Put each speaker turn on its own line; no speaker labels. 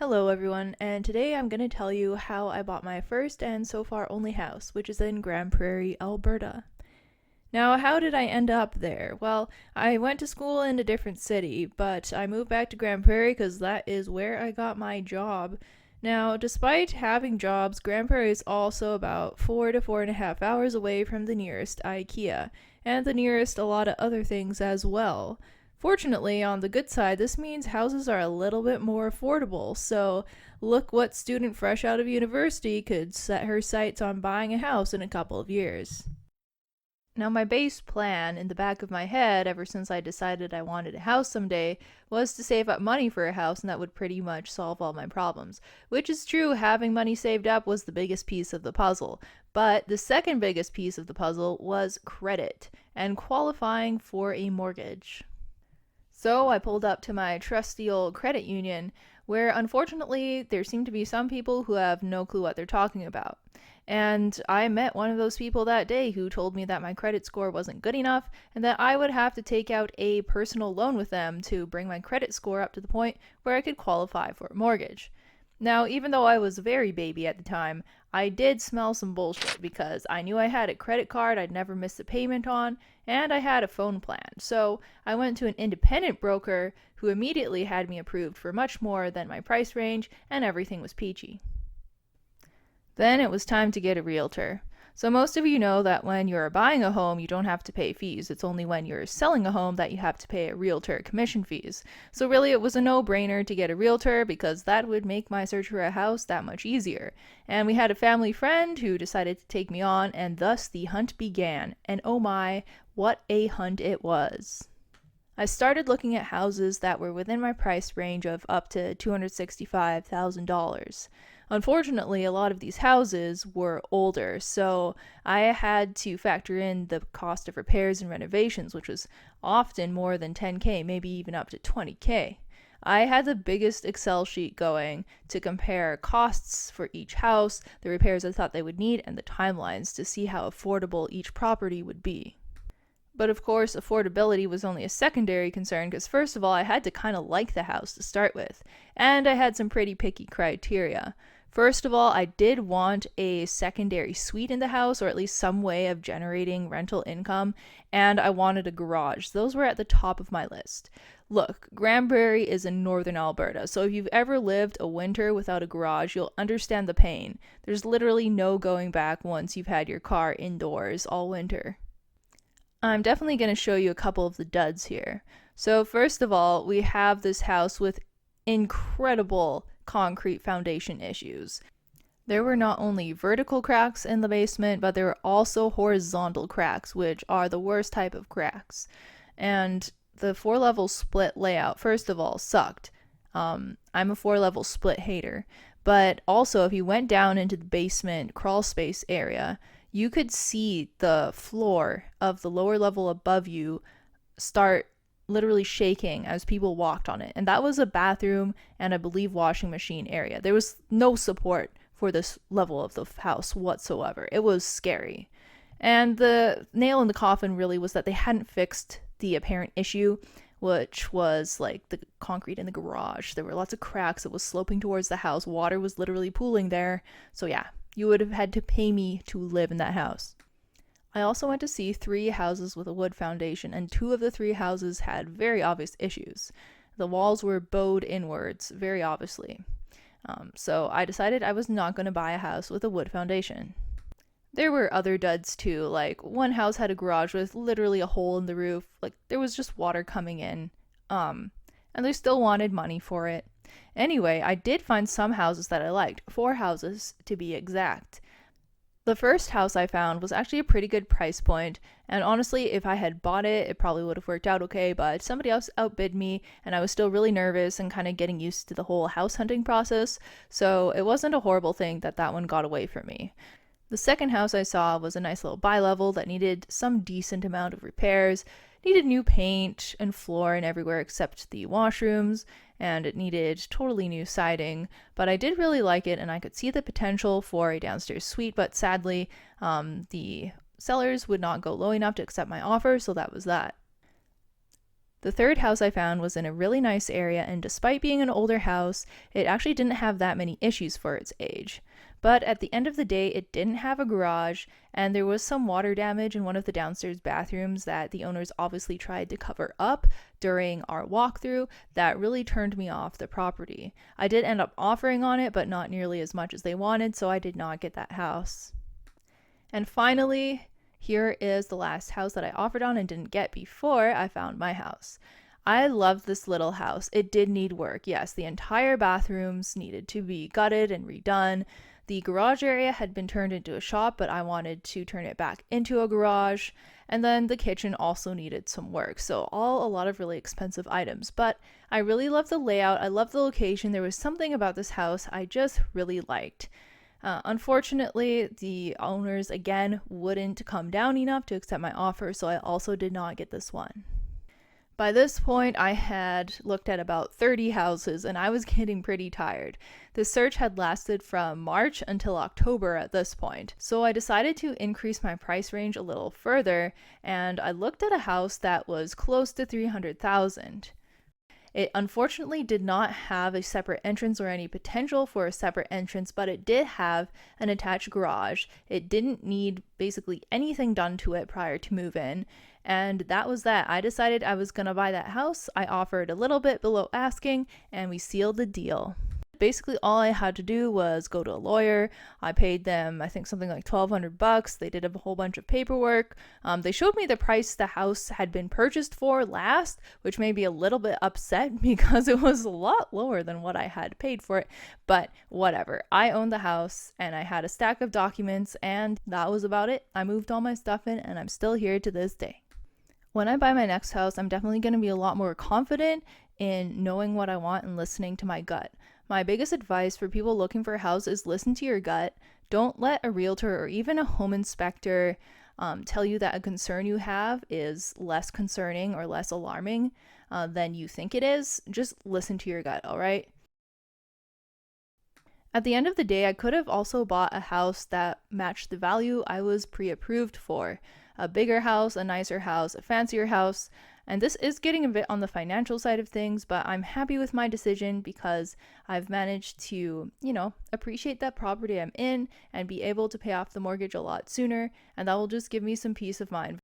Hello everyone, and today I'm going to tell you how I bought my first and so far only house, which is in Grande Prairie, Alberta. Now, how did I end up there? Well, I went to school in a different city, but I moved back to Grande Prairie because that is where I got my job. Now, despite having jobs, Grande Prairie is also about 4 to 4.5 hours away from the nearest IKEA, and the nearest a lot of other things as well. Fortunately, on the good side, this means houses are a little bit more affordable, so look what student fresh out of university could set her sights on buying a house in a couple of years. Now, my base plan in the back of my head, ever since I decided I wanted a house someday, was to save up money for a house, and that would pretty much solve all my problems. Which is true, having money saved up was the biggest piece of the puzzle. But the second biggest piece of the puzzle was credit and qualifying for a mortgage. So I pulled up to my trusty old credit union, where unfortunately there seem to be some people who have no clue what they're talking about. And I met one of those people that day who told me that my credit score wasn't good enough and that I would have to take out a personal loan with them to bring my credit score up to the point where I could qualify for a mortgage. Now, even though I was very baby at the time, I did smell some bullshit because I knew I had a credit card I'd never missed a payment on, and I had a phone plan. So I went to an independent broker who immediately had me approved for much more than my price range, and everything was peachy. Then it was time to get a realtor. So most of you know that when you're buying a home, you don't have to pay fees. It's only when you're selling a home that you have to pay a realtor commission fees. So really it was a no-brainer to get a realtor because that would make my search for a house that much easier. And we had a family friend who decided to take me on, and thus the hunt began. And oh my, what a hunt it was. I started looking at houses that were within my price range of up to $265,000. Unfortunately, a lot of these houses were older, so I had to factor in the cost of repairs and renovations, which was often more than 10K, maybe even up to 20K. I had the biggest Excel sheet going to compare costs for each house, the repairs I thought they would need, and the timelines to see how affordable each property would be. But of course, affordability was only a secondary concern because, first of all, I had to kind of like the house to start with, and I had some pretty picky criteria. First of all, I did want a secondary suite in the house, or at least some way of generating rental income, and I wanted a garage. Those were at the top of my list. Look, Grande Prairie is in northern Alberta, so if you've ever lived a winter without a garage, you'll understand the pain. There's literally no going back once you've had your car indoors all winter. I'm definitely going to show you a couple of the duds here. So first of all, we have this house with incredible concrete foundation issues. There were not only vertical cracks in the basement, but there were also horizontal cracks, which are the worst type of cracks. And the 4-level split layout, first of all, sucked. I'm a 4-level split hater. But also, if you went down into the basement crawl space area, you could see the floor of the lower level above you start literally shaking as people walked on it. And that was a bathroom and I believe washing machine area. There was no support for this level of the house whatsoever. It was scary. And the nail in the coffin really was that they hadn't fixed the apparent issue, which was like the concrete in the garage. There were lots of cracks. It was sloping towards the house. Water was literally pooling there. So yeah, you would have had to pay me to live in that house. I also went to see 3 houses with a wood foundation, and 2 of the 3 houses had very obvious issues. The walls were bowed inwards, very obviously. So I decided I was not going to buy a house with a wood foundation. There were other duds too, like one house had a garage with literally a hole in the roof, like there was just water coming in, and they still wanted money for it. Anyway, I did find some houses that I liked, 4 houses to be exact. The first house I found was actually a pretty good price point, and honestly, if I had bought it, it probably would have worked out okay, but somebody else outbid me, and I was still really nervous and kind of getting used to the whole house hunting process, so it wasn't a horrible thing that that one got away from me. The second house I saw was a nice little bi-level that needed some decent amount of repairs, needed new paint and floor and everywhere except the washrooms, and it needed totally new siding, but I did really like it and I could see the potential for a downstairs suite, but sadly, the sellers would not go low enough to accept my offer, so that was that. The third house I found was in a really nice area, and despite being an older house, it actually didn't have that many issues for its age. But at the end of the day, it didn't have a garage, and there was some water damage in one of the downstairs bathrooms that the owners obviously tried to cover up during our walkthrough. That really turned me off the property. I did end up offering on it, but not nearly as much as they wanted, so I did not get that house. And finally, here is the last house that I offered on and didn't get before I found my house. I loved this little house. It did need work. Yes, the entire bathrooms needed to be gutted and redone. The garage area had been turned into a shop, but I wanted to turn it back into a garage. And then the kitchen also needed some work. So all a lot of really expensive items. But I really loved the layout. I loved the location. There was something about this house I just really liked. Unfortunately, the owners again wouldn't come down enough to accept my offer, so I also did not get this one. By this point, I had looked at about 30 houses and I was getting pretty tired. The search had lasted from March until October at this point, so I decided to increase my price range a little further, and I looked at a house that was close to 300,000. It unfortunately did not have a separate entrance or any potential for a separate entrance, but it did have an attached garage. It didn't need basically anything done to it prior to move in, and that was that. I decided I was going to buy that house. I offered a little bit below asking, and we sealed the deal. Basically all I had to do was go to a lawyer. I paid them, I think, something like $1,200. They did a whole bunch of paperwork. They showed me the price the house had been purchased for last, which made me a little bit upset because it was a lot lower than what I had paid for it. But whatever. I owned the house and I had a stack of documents, and that was about it. I moved all my stuff in and I'm still here to this day. When I buy my next house, I'm definitely going to be a lot more confident in knowing what I want and listening to my gut. My biggest advice for people looking for a house is listen to your gut. Don't let a realtor or even a home inspector tell you that a concern you have is less concerning or less alarming than you think it is. Just listen to your gut, all right? At the end of the day, I could have also bought a house that matched the value I was pre-approved for. A bigger house, a nicer house, a fancier house. And this is getting a bit on the financial side of things, but I'm happy with my decision because I've managed to, appreciate that property I'm in and be able to pay off the mortgage a lot sooner, and that will just give me some peace of mind.